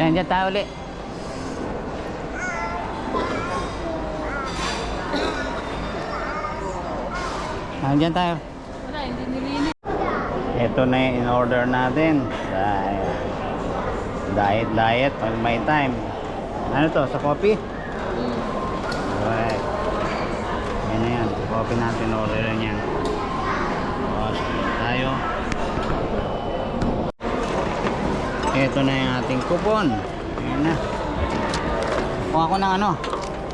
Ayan, dyan tayo ulit. Ayan, dyan tayo. Wala, hindi nilinis. Ito na yung in-order natin. Diet pag may time. Ano to? Sa coffee? Alright. Yan na yan. Coffee natin order niya. Tayo. Ito na yung ating coupon. Ayan na. Kung ako ng ano?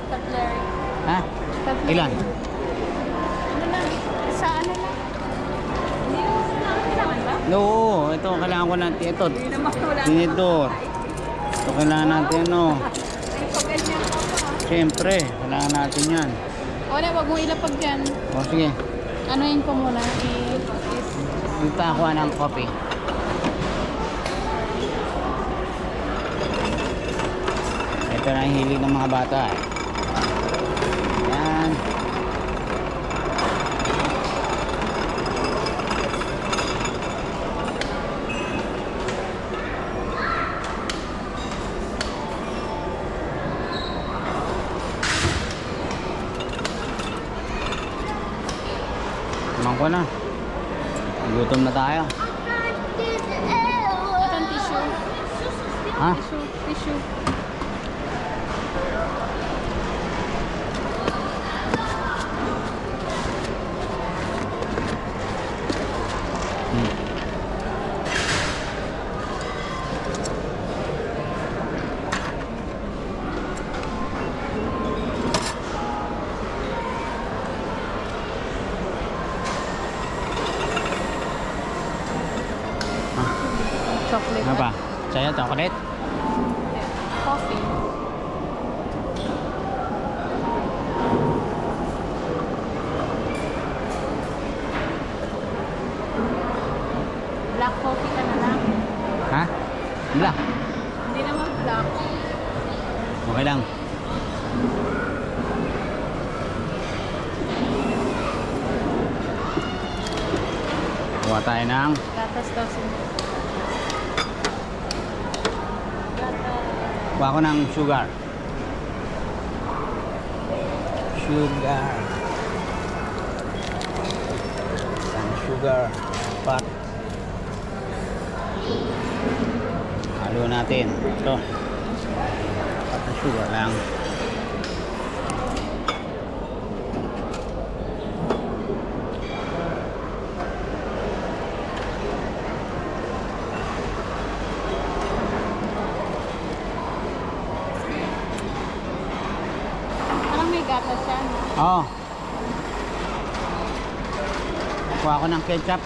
Cutlery. Ha? Cutlery. Ilan? Ano lang? Sa ano lang? Hindi mo kailangan ba? No, ito kailangan ko natin. Ito. Hindi naman wala. Tinidor. Ito kailangan natin ano. Ay, pag-ganyan ka pa. Siyempre, kailangan natin yan. Wala, wag mo ilapag dyan. O sige. Anuhin ko muna. Dito ako ng coffee. Ito na yung hilig ng mga bata eh. Yan. Naman ko na. Gutom na tayo. Ito ang tissue. Ha? Tissue. Chocolate. Ano pa? Sa'yo, chocolate? Coffee. Black coffee ka na lang. Ha? Black. Hindi naman black. Okay lang. Kuha tayo ng Gatas daw siya. Gatas. kuha ko ng sugar. Sugar. Pot. Halo natin. Ito. Pot na sugar lang. Parang may gatas siya. No? Oo. Kuha ko ng ketchup.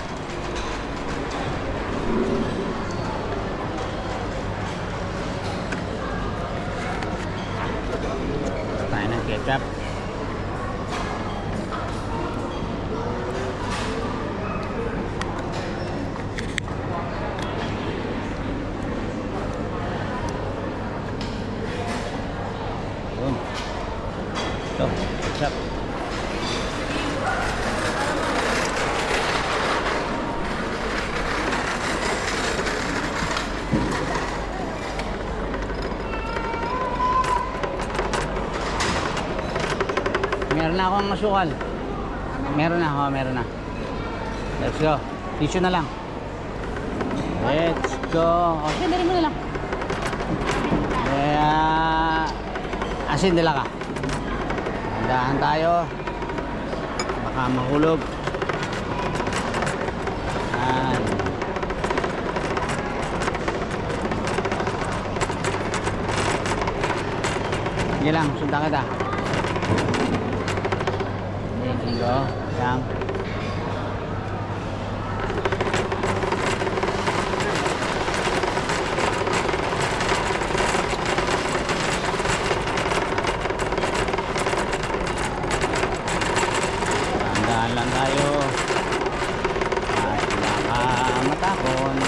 Tayo ng ketchup. Yun. Ito, ketchup. Meron na akong masukal. Meron na. Let's go. Tissue na lang. Let's go. Okay, dali mo na lang. Kaya asin dala ka. Handahan tayo. Baka mahulog. Yan. Sige lang, sundan kita. Go. Yan. Tandaan lang tayo. At baka matakon.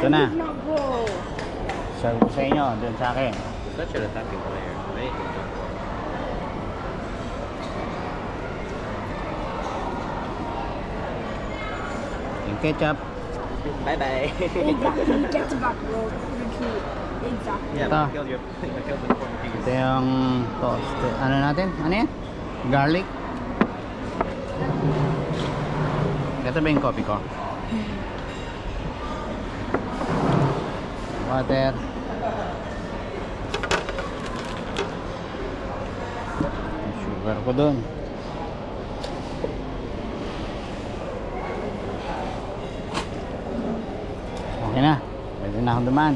Ito na. Not go. Serve ko sa inyo, dun sa akin. Such an attacking player. Right? Yung ketchup. Bye-bye. Exactly. Get back, bro. Repeat. Exactly. Yeah, Ito. I killed the corner Ito keys. yung toast. Ano natin? Ano yan? Garlic. Ito ba yung coffee ko? Water. Sugar ko dun. Okay na. Pwede na akong dumaan.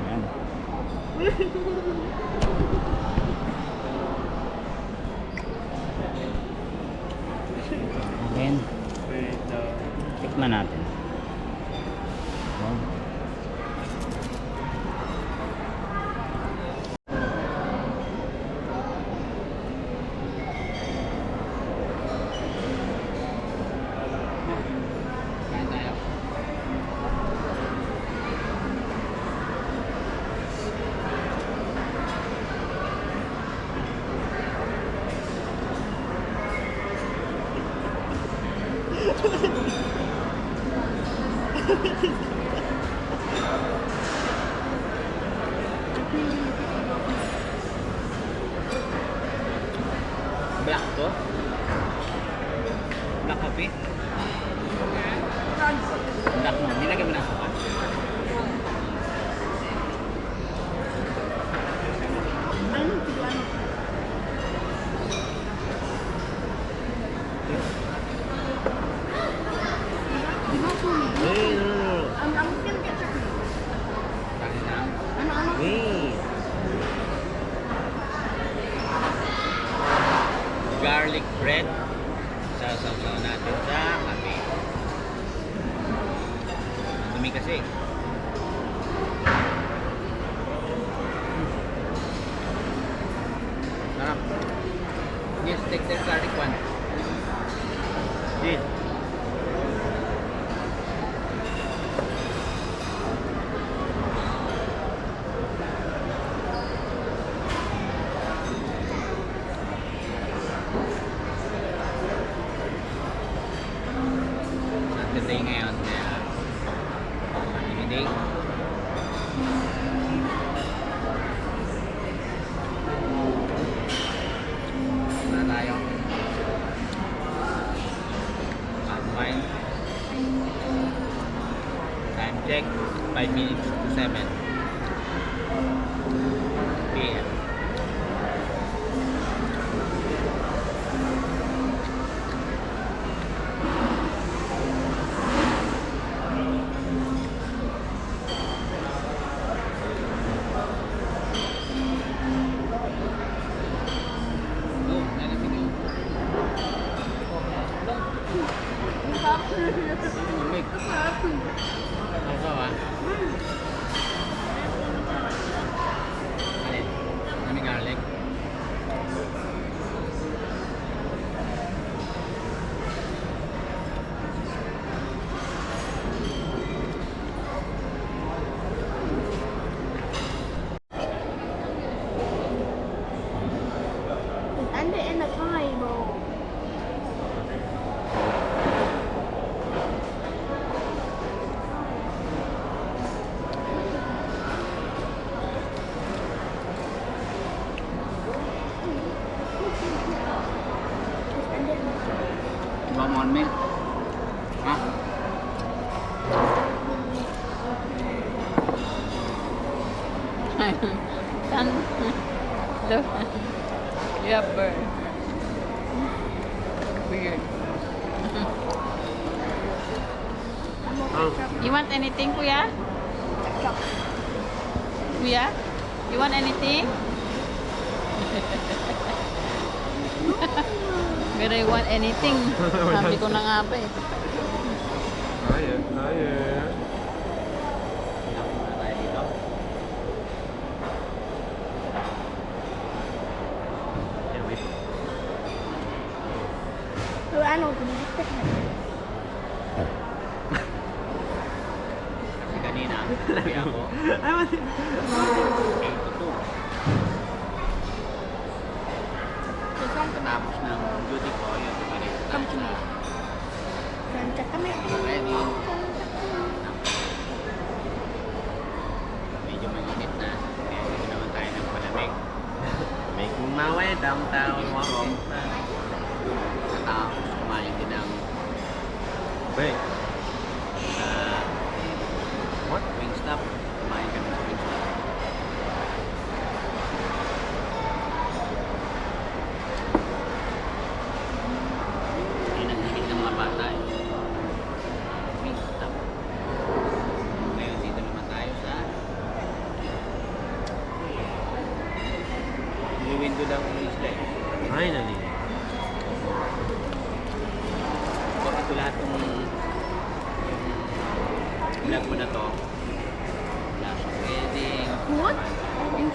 Ayan. Ayan. Tikman natin. Wow. Kain tayo. Black to? Black coffee? Black mo. Nilagay mo na sa pan. Ano? Ano? Di ba po? Wait, no. I'm gonna get chocolate. Kain na. Ano? Wait. Garlic bread. Sasaw natin sa kape. Dumi kasi. Sarap. Yes, take the garlic one. This. Saturday ngayon, kaya holiday. Wala tayo. Online. Time check, 5 minutes to 7 p.m. Oh, nalamig yun. Lamig. Ako ah. Alin? Nami garlic. End it in the pie bowl. Ba mon milk? Ha? Tan the yeah, bird. Weird. You want anything, Kuya? Kuya? You want anything? Pero you want anything? Sabi ko na nga ba eh. Hiya. Kaya ako. I want it. 8 to 2. Tapos ng duty ko, yun, tumalit. Come to me. Kanta kami. Ready? Medyo mainit na. Kaya hindi naman tayo ng palamig. Making my way downtown. Walking. Katapos kumain din ng Wait. What? Wingstop. Kumain kami sa Wingstop. Yun ang hilig ng mga bata eh. Wingstop. Ngayon dito naman tayo sa window lang ng isla eh. Finally. So ito lahat ng vlog mo na to. Last wedding. What?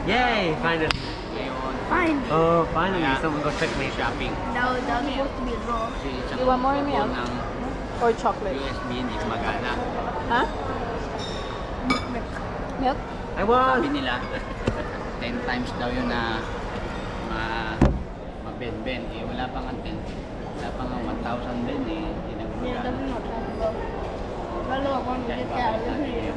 Yay! Finally. Ngayon. Fine. Oh, finally. Kaya, Someone go check me. shopping. Now that's supposed to be raw. Kasi isang You want more milk? ng Or chocolate? USB hindi gumagana. Huh? Milk? I won! Sabi nila 10 times daw yun na mabend-bend. Eh wala pang ang 10. Wala pang ang 1,000 bend eh. Hindi na Yeah, gumagana. that's not raw. Lalo ako ang Kaya get ibabalik kaya. natin yun.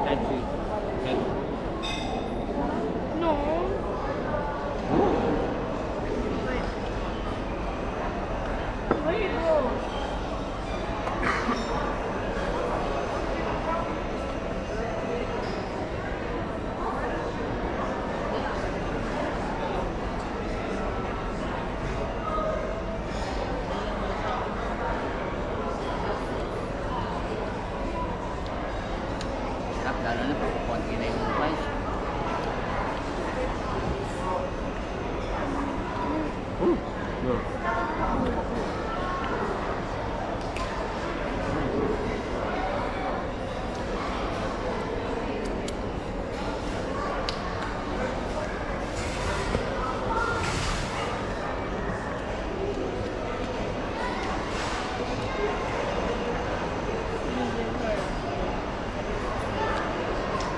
Head food. Head food. No. Wait. Where you go? Sarap lalo na pag konti na yung price. Ooh. No.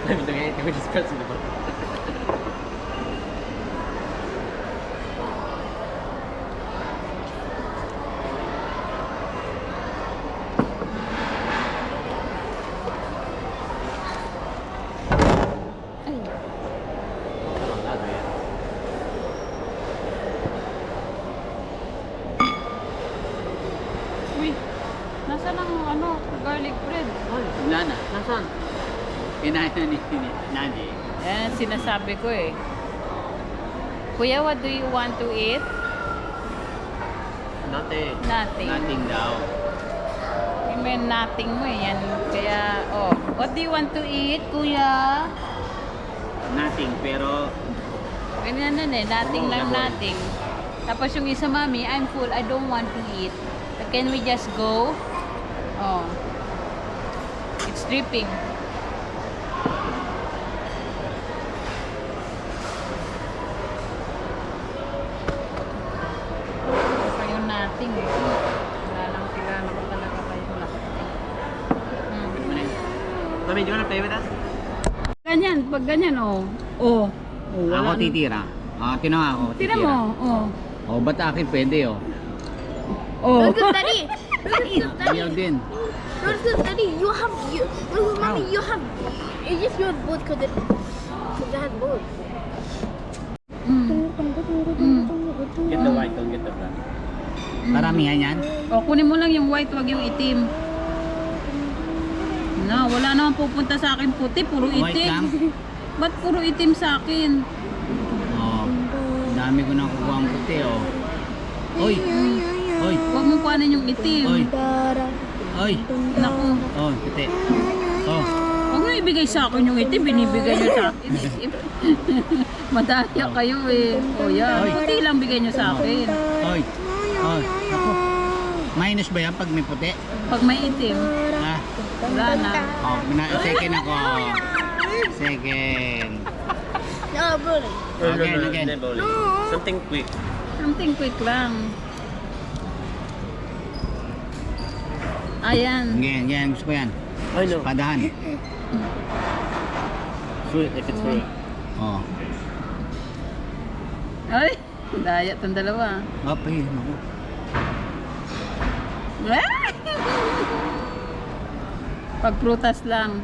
Can we just press the button? Uy, nasaan ang garlic bread? Wala na. Nasaan? Kinain na ni Nani. Yan ang sinasabi ko eh. Kuya, what do you want to eat? Nothing. Nothing. Nothing daw. Yung may nothing mo eh. Yan. Kaya, oh. What do you want to eat, kuya? Nothing, pero Ganyan nun eh. Nothing Oo, lang naboy. nothing. Tapos yung isa, mami, I'm full. I don't want to eat. Can we just go? Oh. It's dripping. Pa yung nothing eh. Wala lang kilala ko talaga kayo lahat eh. Mommy, do you wanna play with us? Ganyan, pag ganyan oh. Oh. Oh, ako wala. titira. Tinanong ako, Tira titira. mo. Oh. Oh, ba't akin pwede oh? Oh. Look at daddy. Look at daddy. Ayaw din. Look at daddy. You have you. Look, mommy. You have. It's just your boat because I had both. Mm. Get the white, don't get the black. Paramihan yan? O, kunin mo lang yung white, wag yung itim. No, wala naman pupunta sa akin puti, puro White itim. lang? Ba't puro itim sa akin? Oh, dami ko nang kukuha ang puti oh. Oy! Oy! Huwag mo kuhanin yung itim. Oy! Oy! Naku, Oh, puti. Oh, huwag mo ibigay sa akin yung itim, binibigay nyo sa akin. Madaya kayo eh. O yan, Oy. puti lang bigay nyo sa akin. oy! Oy! Ako. Minus ba yan pag may puti? Pag may itim, Ah, wala na. oh, second ako. Second. No, brother. Again. Something quick. Something quick lang. Ayan. Yan, yan. Gusto ko yan. I know. Padahan. Fruit, if it's fruit. Oh. Ay, daya tong dalawa. Apay, naku. Pag prutas lang.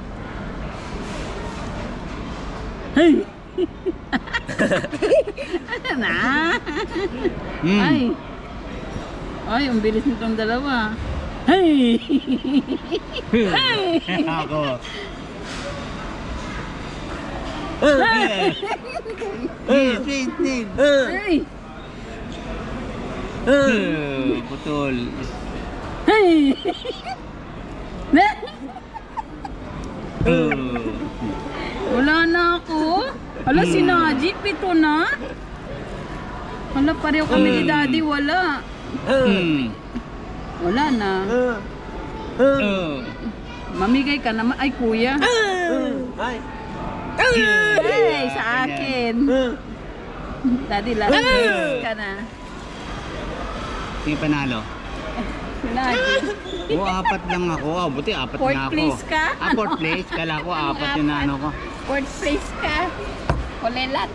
Hey! Ano na? Ay. Ay, ang bilis nitong dalawa. Hey! Hey! Ako. Sweet, sweet. Hey! Putol. Hey! Wala na ako. Hala, si Najee, 7 na. Hala, pareho kami ni Daddy, wala. Wala na. Mamigay ka naman. Ay, kuya. Hi. Hey, sa akin. Daddy, last ka na. Sige, panalo. Si Najee. Oo, 4 lang ako. Oh, buti 4 Fourth na ako. place ka? 4th place. Kala ko 4 yung ano ko. 4th place ka. Kulelat.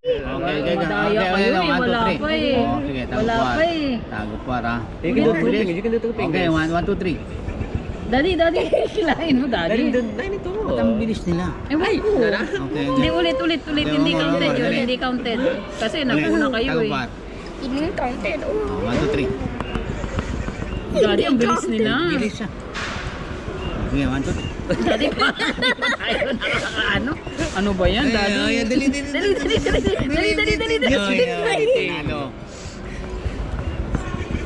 Okay. Madaya kayo eh, wala pa eh. Oh, sige, tago Wala par. pa eh. Tago par, ha. You can do two fingers. You can do two Okay, fingers. 1, 2, 3. Daddy, kilain mo, Daddy. Nine ito. Ba't ang bilis nila? Ewan ko. Okay, Hindi, okay. ulit. Hindi counted yun, hindi counted. Kasi nauna kayo Tago eh. par. Ini counted. Oh. 1, 2, 3. Daddy, ang bilis nila. Bilis siya. Sige, 1, 2, 3. Daddy, pa tayo nakakaano? Ano ba yan, Daddy? Ay, dali. Ano?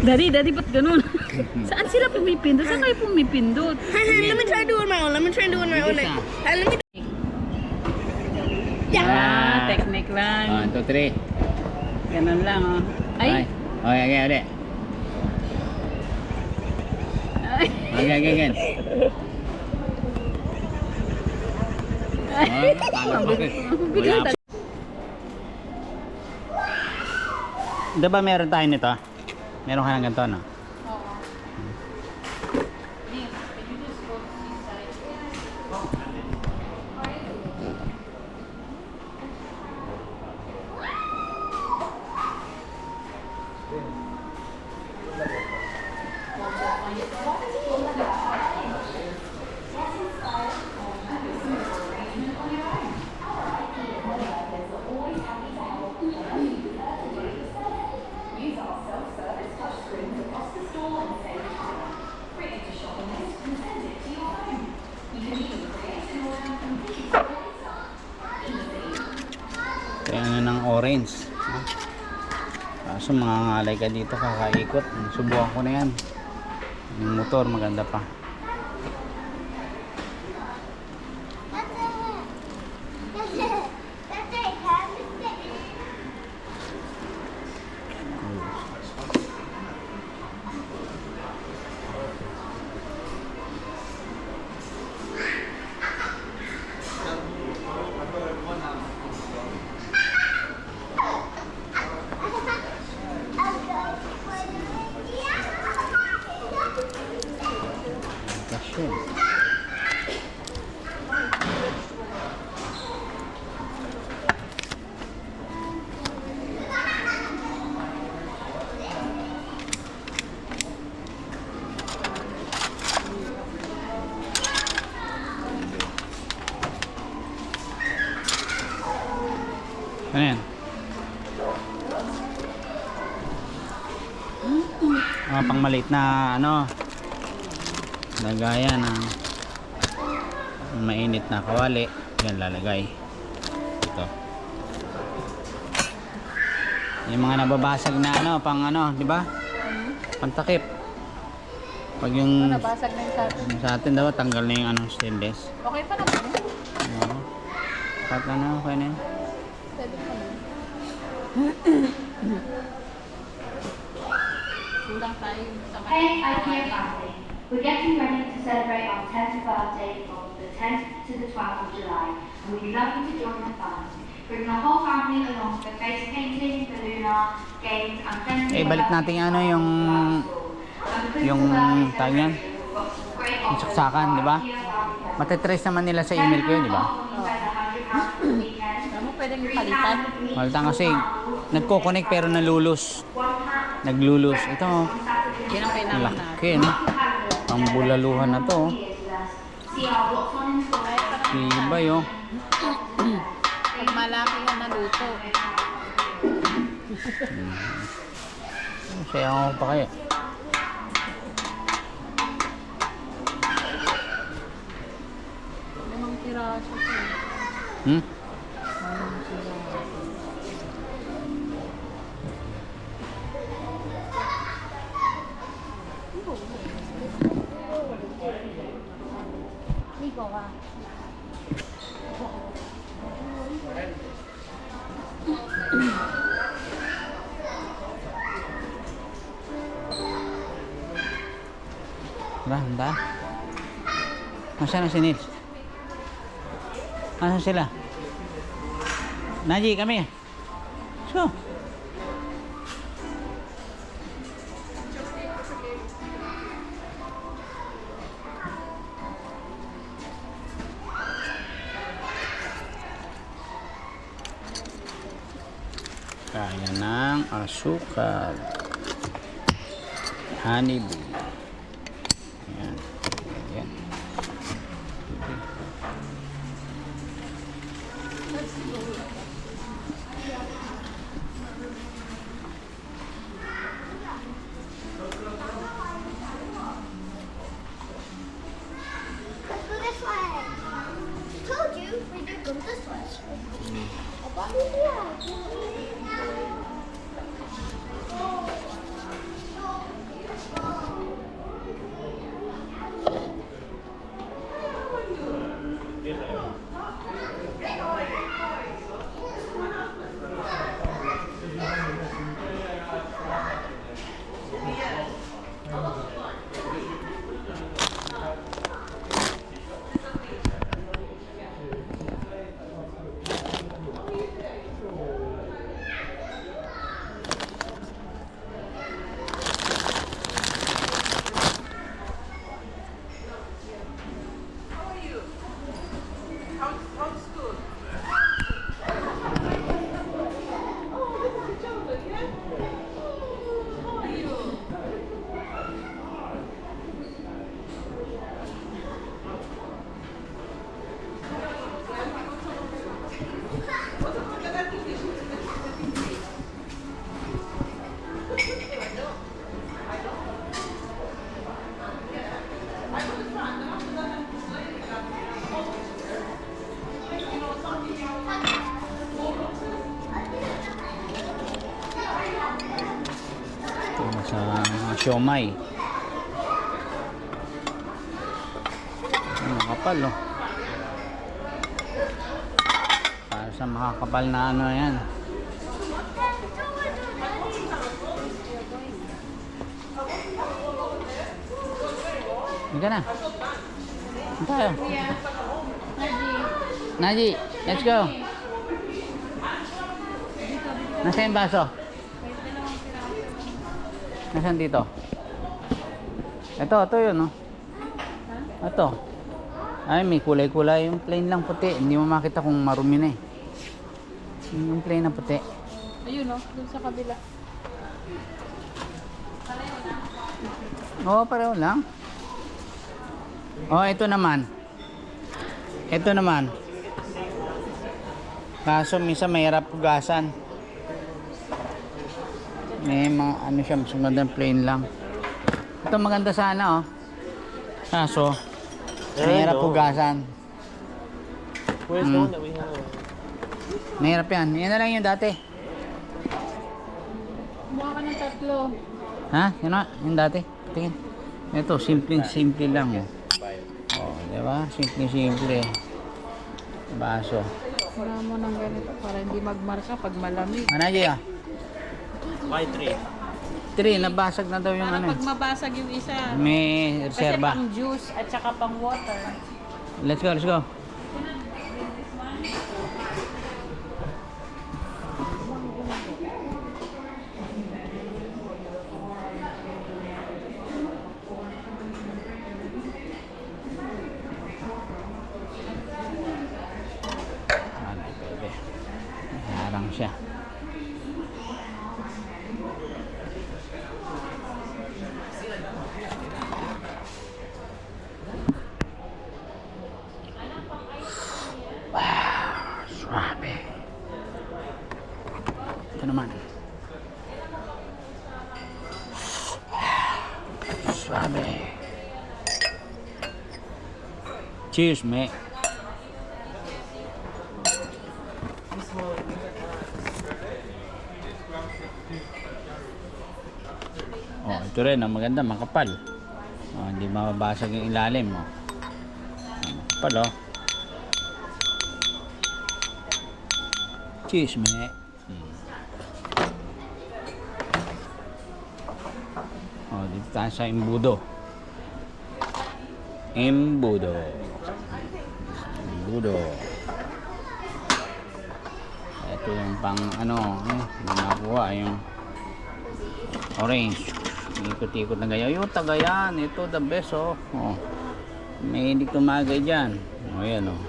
Daddy, ba't ganun? Saan sila pumipindot? Saan kayo pumipindot? Let me try doing my own. Let me try doing my own. Bilis, ah. Let me. Ah, technique lang. 1, 2, 3. Ganun lang, oh. Ay! Okay, ulit. Ay! Again. Ay! Bakit? Bigat. Diba meron tayo nito? Meron ka ng ganito, no? Kaya ano ng orange. Kaso mangangalay ka dito kakaikot. Subukan ko na yan. Yung motor maganda pa. Kasi ano yan? Mga pangmaliit na ano, lagayan ng mainit na kawali. Yan lalagay ito. Yung mga nababasag na ano, pang ano, di ba? Pantakip. Pag yung Nabasag na yung sa atin. sa atin daw tanggal na yung ano, stainless. Okay pa naman. Oo. Pat ano, okay na yun. Pwede pa naman. Kulang tayo sa Hey, IKEA family. We're getting ready to celebrate our 10th birthday from the 10th to the 12th of July, and we'd love you to join the fun. Bring the whole family along for face painting, balloon games, and friendly. Eh, balik natin yung ano, yung tawag yan? Yung saksakan, di ba? Matitrace naman nila sa email ko yun, di ba? Alam mo, pwedeng palitan. Malitan kasi nagko-connect pero nalulus. Naglulus. Ito, oh. Yan ang kailangan natin. Laki, no? Ang bulaluhan na to, oh. Tibay, oh. Pag malaki yan naluto. Sayaw ko pa kayo. Limang piraso to. Hmm? Ligo ka. Diba? Handa? Nasaan na si Nils? Nasaan sila? Naji, kami. Let's go. Kaya ng asukal. Honeybee. Ayan. Ayan. Let's go this way. I told you we did go this way. Sa siomay. Makapal, oh. Para sa makakapal na ano yan. Hindi ka na. Ano tayo? Naji, let's go. Nasa yung baso? Nasaan dito? Ito yun, no? Ito. Ay, may kulay-kulay. Yung plain lang puti. Hindi mo makita kung marumi na eh. Yung plain na puti. Ayun, no? Dun sa kabila. Oo, pareho lang. Oh, ito naman. Ito naman. Kaso minsan mahirap pugasan. May mga ano siya, mas magandang plain lang. Ito maganda sana, oh. Kaso, mahirap pugasan. Where's the one that we have? Mahirap yan. Yan na lang yung dati. Kumuha ka ng 3. Ha? Yan na, yung dati. Tingin. Ito, simple lang, oh. Oh, di ba? Simple. Baso. Wala mo ng ganito para hindi magmarka pag malamig. Ano dyan, ah? Why 3? 3, nabasag na daw yung Para ano. pag mabasag yung isa. May Kasi reserva. pang juice at saka pang water. Let's go. Suave. Cheers, mate. Oh, ito rin ang maganda, makapal. Oh, hindi mababasag yung ilalim, oh. Makapal, oh. Cheers, mate. Oh, dito tayo sa imbudo. Imbudo. Ito yung pang ano, hindi nakuha yung orange. Ikot-ikot na gaya. Yung tagayan, ito the best, oh. Oh. May hindi tumagay dyan. Oh, yan, oh.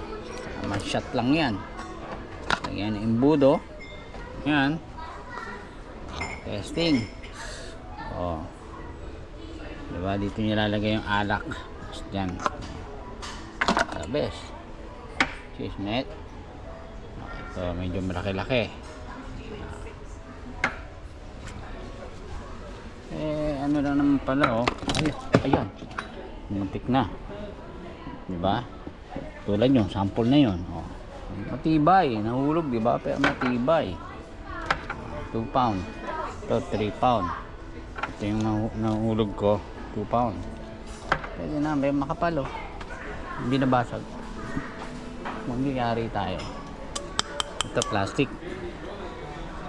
Tama shot lang yan. Lagyan ng imbudo. Yan. Testing. Oh. Diba, dito nilalagay yung alak. Tapos dyan. The best. Cheers, mate. Ito, medyo malaki-laki. Ano na naman pala, oh. Ayan. Muntik na. Diba? Tulad yun, sample na yun. Oh. Matibay. Nahulog, diba? Pero matibay. 2 pound. Ito, 3 pound. Ito yung nahulog ko. 2 pound. Pwede na, may makapal, oh. Hindi nabasag. Mangyayari tayo. Ito, plastic.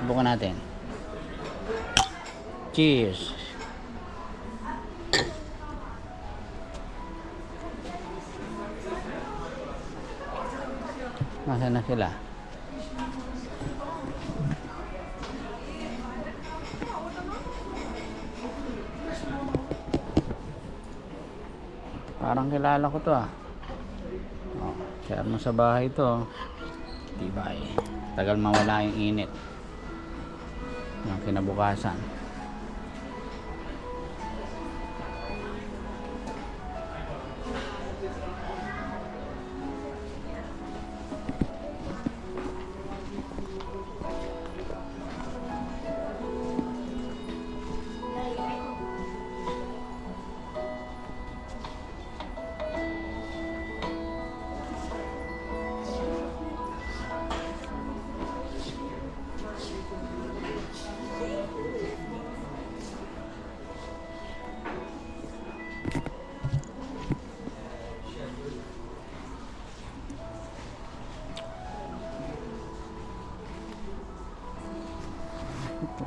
Subukan natin. Cheers! Nasaan na sila? Parang kilala ko to, ah. Oh, share mo sa bahay to. Tibay. Tagal mawala yung init. Yung kinabukasan.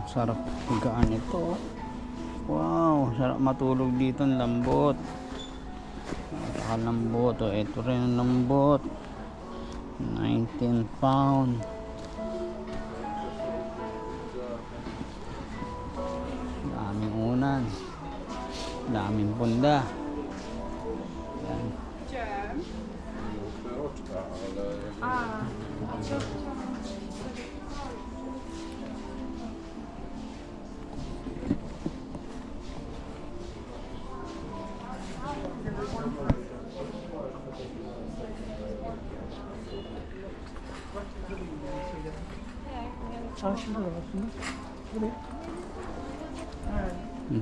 Sarap higaan ito. Wow, sarap matulog dito, ang lambot. Napakalambot. Oh, ito rin ang lambot. 19 pound. Daming unan. Daming punda. Yan.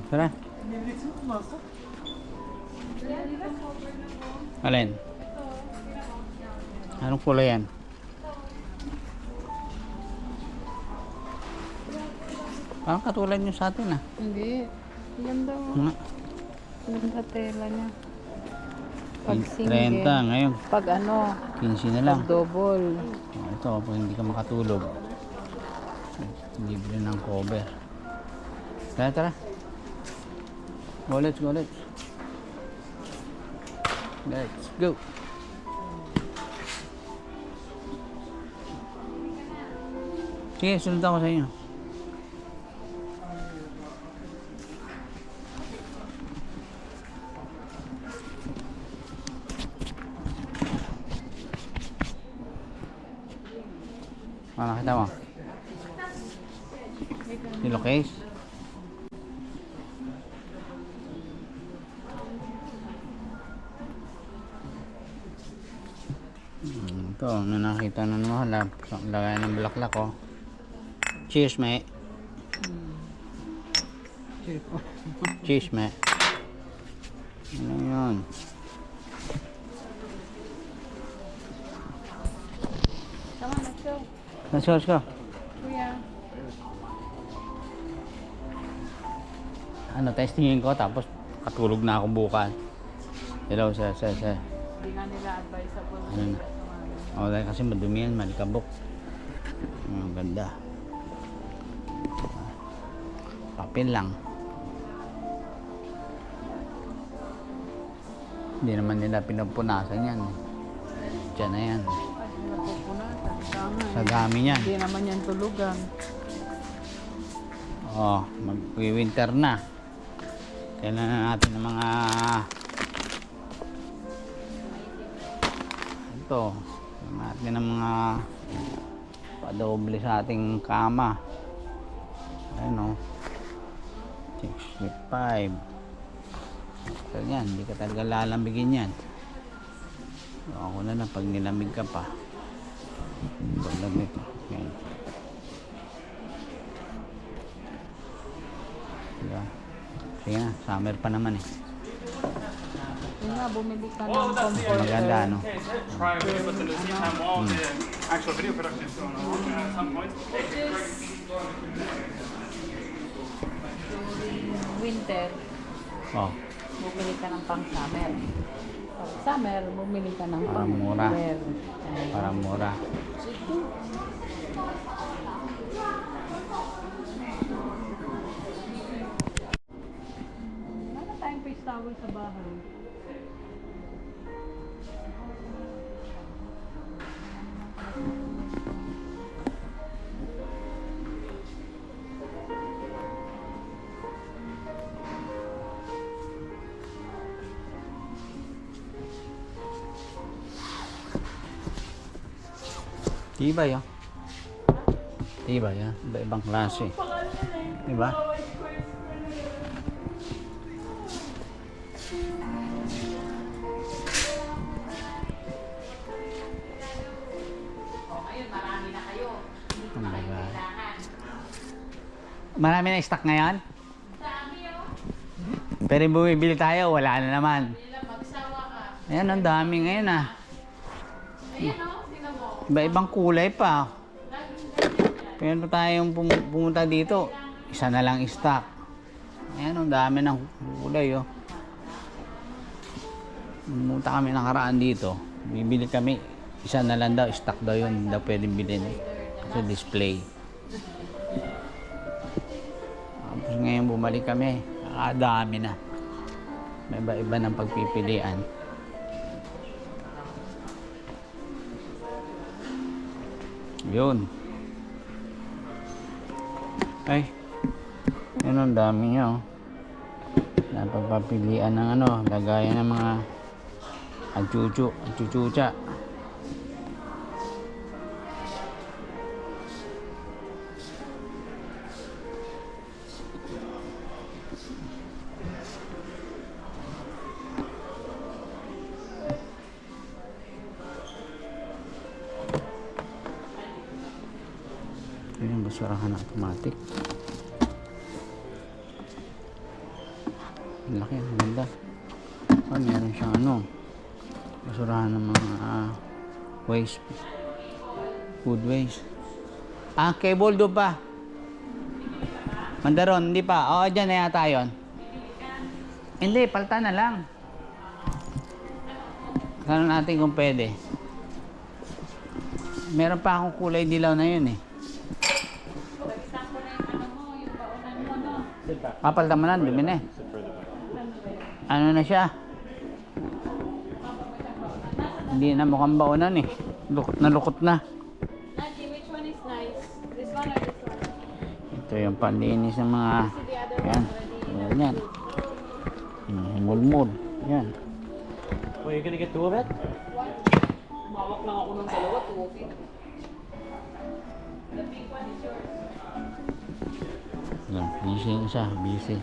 Tara. Alin? Anong kulay yan? Parang katulad nyo sa atin, ah. Hindi. Ganda, Nga. ganda tela niya. Pag 30 single. ngayon. Pag ano, 15 na lang. pag double. Oh, ito, pag hindi ka makatulog. Libre ng cover. Tara, tara. Go, let's go, let's. Let's go. Sige, sunod ako sa inyo. Ano nakita mo? Pillowcase? Ito, may nakita na naman. Lagay ng bulaklak, oh. Cheers, mate. Cheers, mate. Ano yun? Come on, let's go. Let's go, let's go. Kuya. Ano, testingin ko tapos katulog na ako bukas. Hello, sir. Hindi nga nila advisable. Ano na? O, dahil kasi madumi yan, malikabok. Ang ganda. Papel lang. Hindi naman nila pinapunasan yan. Diyan na yan. Ay, napupunatan. Tama. Sa dami niyan. Hindi naman yan tulugan. Oh, mag-winter na. Kailangan na natin ng mga ito, kailangan natin ng mga padoble sa ating kama. Ayun o. 6.5. So yan, hindi ka talaga lalambigin yan. So, ako na lang pag nilamig ka pa. Pag nito. Yan. Diba? Sige na, summer pa naman eh. Yun nga, bumili ka ng comfort. Maganda, no? Try with it, but at the same time, all the actual video production is going on at some point. During winter, Oh, bumili ka ng pang summer. Pag summer, bumili ka ng Para pang mura. winter. para mura. Wala tayong face towel sa bahay. Tibay, oh. Tibay, ah. Iba-ibang klase. Diba? Kumbaga. Marami na stock ngayon? Pero yung bumibili tayo, wala na naman. Ayan, ang dami ngayon ah. Iba-ibang kulay pa. Pero tayong pumunta dito, isa na lang stock. Ayan, ang dami ng kulay oh. Pumunta kami nakaraan dito. Bibili kami, isa na lang daw, stock daw yun, hindi daw pwedeng bilhin sa display. Tapos ngayon bumalik kami, dami na. May iba-iba ng pagpipilian. Yun. Ay, yun ang dami niya oh. Napagpapilian ng ano, lagayan ng mga achuchucha. Yun yung basurahan na automatic. Ang laki, ang ganda. Oh, meron siyang ano, basurahan ng mga waste, food waste. Ah, cable do pa. Mandaron, hindi pa. Oo, dyan na yata yun. Hindi, palta na lang. Kano natin kung pwede. Meron pa akong kulay dilaw na yun eh. Papalta mo lang, dumi na eh. Ano na siya? Hindi na mukhang baonan eh. Lukot na. Auntie, which one is nice? This one or this one? Ito yung panlinis ng mga... Yan. Yan. Mulmul. Yan. Well, you're gonna get two of it? Mawak lang ako ng dalawa, tuwagin. Yan. Busy yung isa. Busy.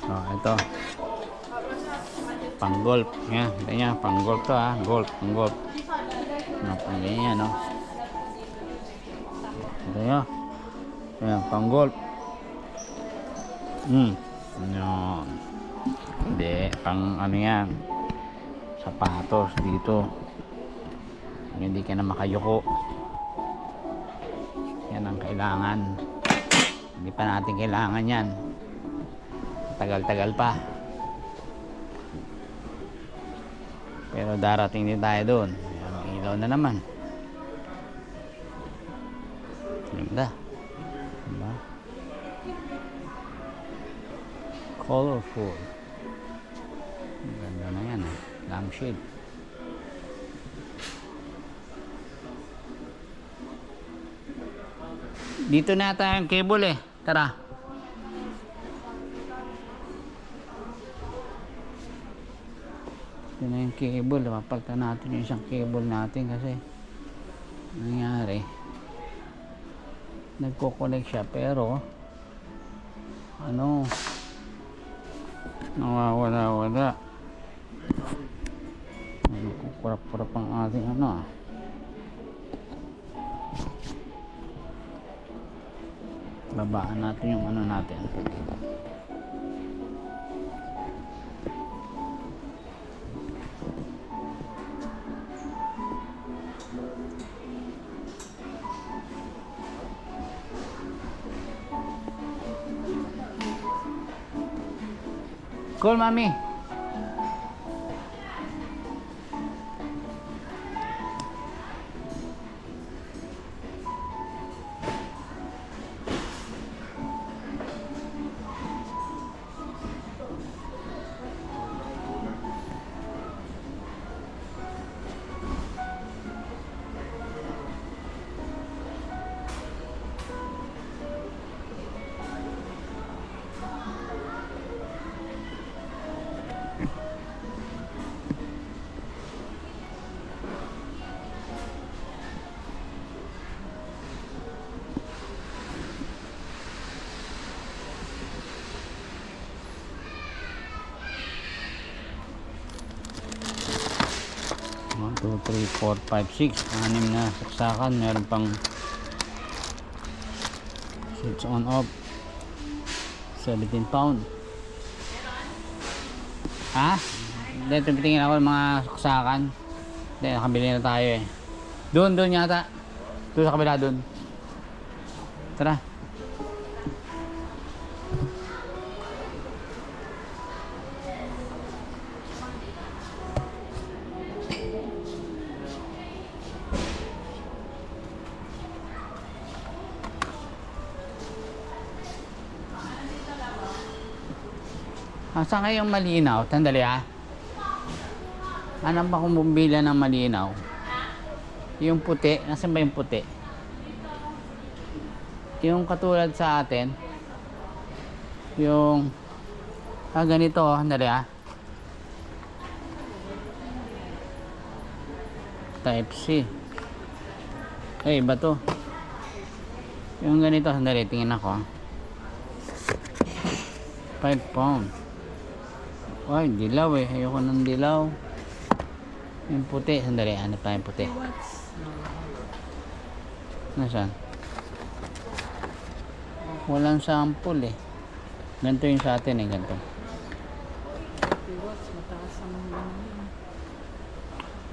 Oh, ito. Pang golf. Yan. Ito niya. Pang golf to ha. Golf. Pang golf. Pang ganyan no. Ito nyo. Ayan, pang golf. Yan. Hindi, pang ano yan. Sapatos dito. Hindi ka na makayuko. Yan ang kailangan. Hindi pa natin kailangan yan. Tagal-tagal pa. Pero darating din tayo doon. Ang ilaw na naman. Ganda. Diba? Colorful. Ganda na yan. Lampshade. Dito na tayo ang cable eh. Tara. Ito na yung cable. Mapagtan natin yung isang cable natin kasi nangyari. Nagko-connect siya pero ano nawawala-wala. Nagkukurap-kurap ang ating ano babaan natin yung ano natin. Cool, mami. One, 2, 3, 4, 5, 6. 6 na saksakan. Meron pang switch on off. 17 pound. Ha? Hindi, tumitingin ako ng mga saksakan. Hindi, nakabili na tayo eh. Doon yata. Doon sa kabila doon. Tara. Saan kayong malinaw? Tandali ha. Ano ba kung bumila ng malinaw? Yung puti. Nasaan ba yung puti? Yung katulad sa atin. Yung ganito. Tandali ha. Type C. Ay, iba to. Yung ganito. Tandali. Tingin ako. 5 pound. Ay, dilaw eh. Ayoko ng dilaw. Yung puti. Sandali, hanap tayo yung puti. Nasaan? Walang sample eh. Ganito yung sa atin eh. Ganito.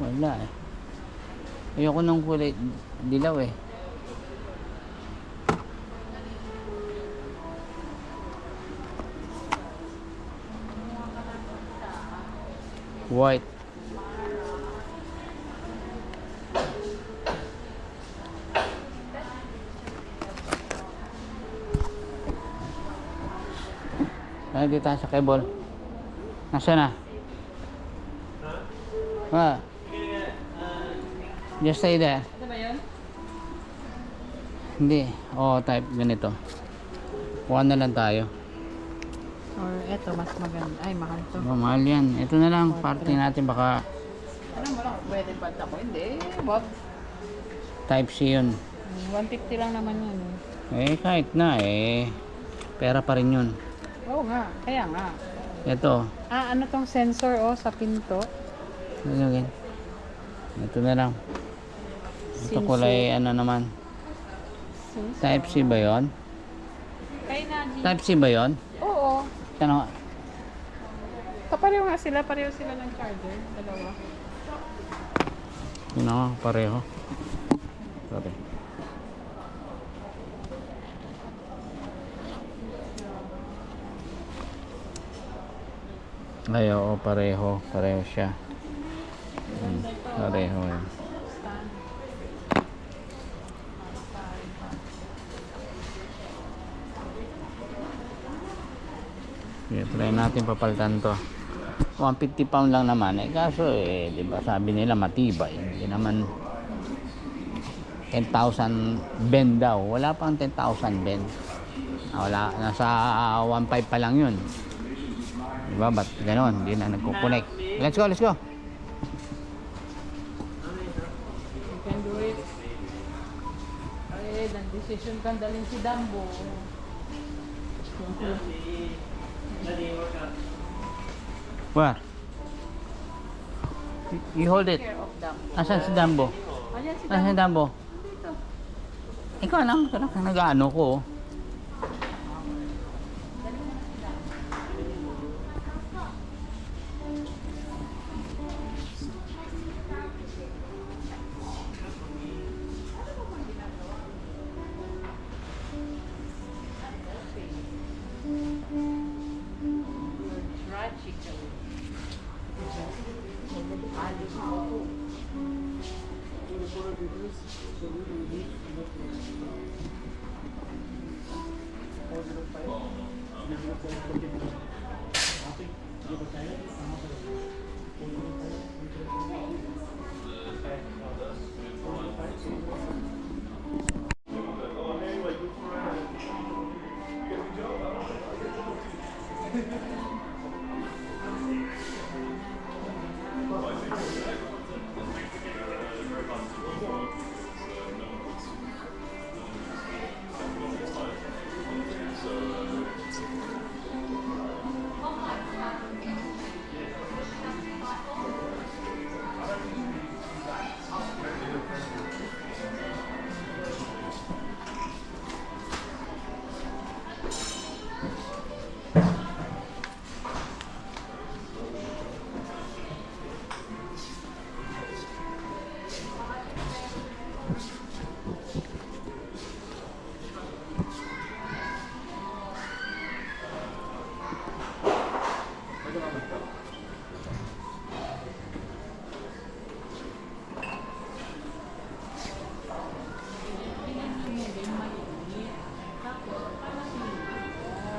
Wala eh. Ayoko ng kulay dilaw eh. White. Ay, dito tayo sa cable. Nasaan na? Just stay there. Ito ba yun? Hindi. Type ganito. Kuha na lang tayo. Or ito, mas maganda. Ay, mahal to. Mahal yan. Ito na lang. Party natin baka Ano mo lang, pwede ba ako? Hindi, Bob. type C yun. 150 lang naman yun. Kahit na pera pa rin yun. Oo nga, kaya nga. Ito. Ano tong sensor sa pinto? Ito na lang. Ito kulay ano naman. Type C ba yun? Kay Naji. Type-C ba yun? Oo. Ano? Kapareho nga sila. Pareho sila ng charger. Dalawa. Yun ako, pareho. Sorry. Ay, oo, pareho. Pareho siya. Pareho yun. Okay, try natin papalitan to. 150 pound lang naman. Eh, kaso, di ba, sabi nila matibay. Hindi naman 10,000 bend daw. Wala pang 10,000 bend. Wala. Nasa 1.5 pa lang yun. Di ba? Ba't ganon? Hindi na nagkukunik. Let's go, let's go. You can do it. Ay, decision kang dalhin si Dambo. Where? You hold it. Care of Dambo. Asan si Dambo? Ayan si Asan si Dambo. Dambo? Ikaw lang. Nag-ano ko. Fried chicken.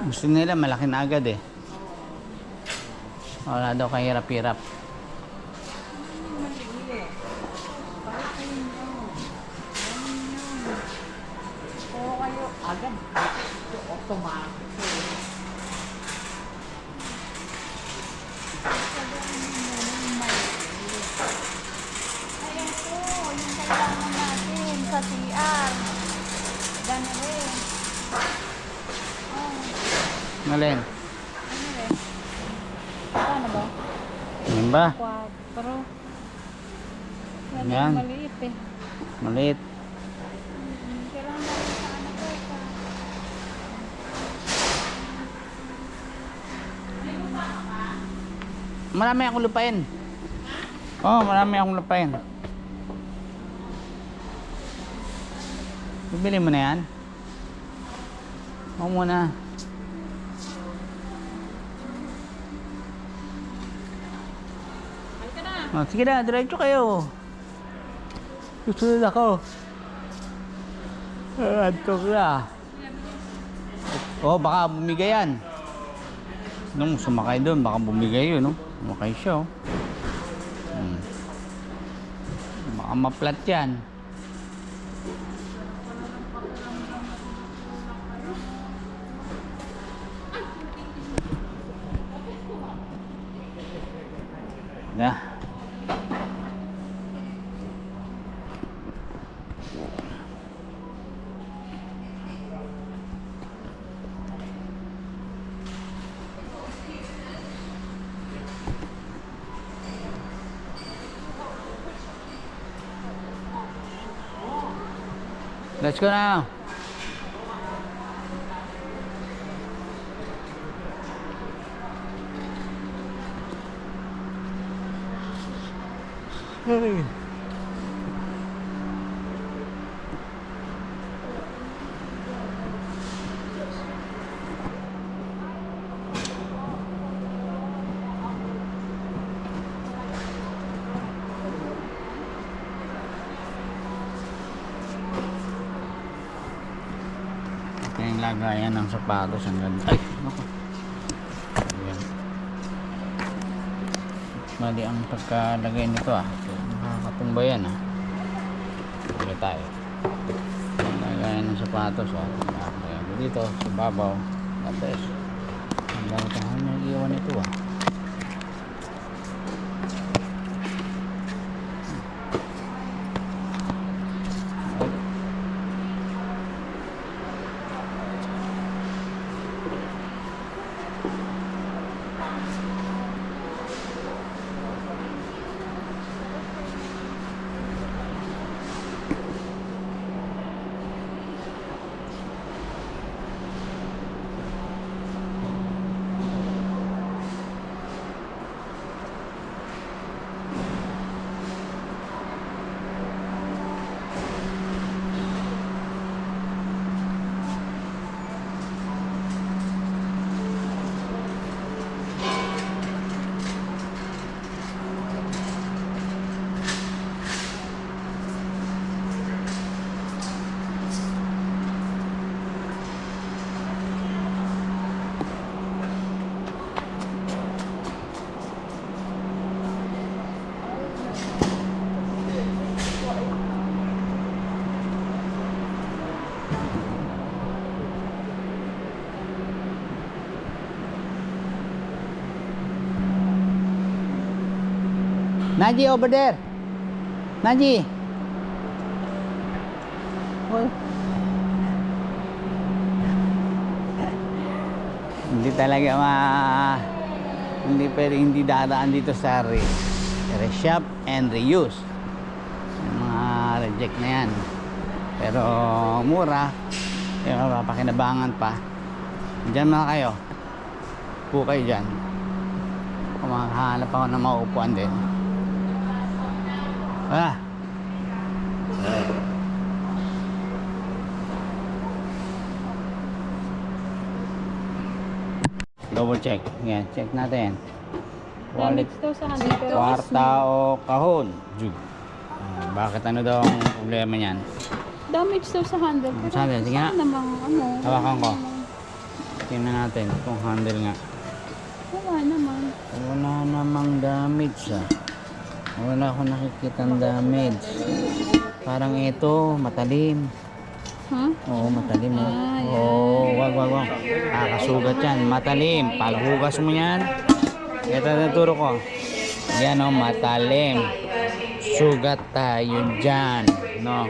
Gusto nila malaki na agad eh. Wala daw kahirap-hirap. Oo kayo agad. Ito automatic. Ayan po, yung kailangan natin sa CR. Dami rin. Malin. Ano rin? Paano ba? Yan ba? Quad. Pero, Yan. maliit eh. Maliit. Kailangan natin sa ano ko. Marami akong lupain. Oh, marami akong lupain. Bibili mo na yan? Ako muna. Halika na. Oh, sige na, diretso kayo. Susunod ako. Antok na. Oh, baka bumigay yan. Nung sumakay doon, baka bumigay yun, no? Sumakay siya, oh. Baka maplat yan. Na. Let's go now. Ay. Ito yung lagayan ng sapatos. Ang ganda. Ay, naku. Ayan. Mali ang pagkalagay nito ah. Nakakatumba yan ah. Sige tayo. Lagayan ng sapatos ah. Lagayan ko dito sa babaw. Tapos ang dami tahan niya iiwan ito ah. Naji, over there. Naji. Hoy. Hindi talaga hindi pwedeng hindi dadaan dito sa reshop and reuse. Yung mga reject na yan. Pero mura. Kaya mapapakinabangan pa. Diyan mga kayo. Po kayo dyan. Kung makahanap ako ng mauupuan din. Ah. Double check. Yan, check natin. Wallet, Damage daw sa handle. Pero kwarta o kahon. Jug. Bakit ano daw ang problema niyan? damage daw sa handle. Pero Sa handle, sige nga. saan namang ano? Hawakan ko. Tingnan natin kung handle nga. Wala naman. Wala namang damage ah. Wala akong nakikitang damage. Parang ito, matalim. Huh? Oo, matalim. Ah, yan. Oo, wag. Kasugat yan. Matalim. Paghugas mo yan, ito naturo ko. Yan o, matalim. Sugat tayo dyan. No?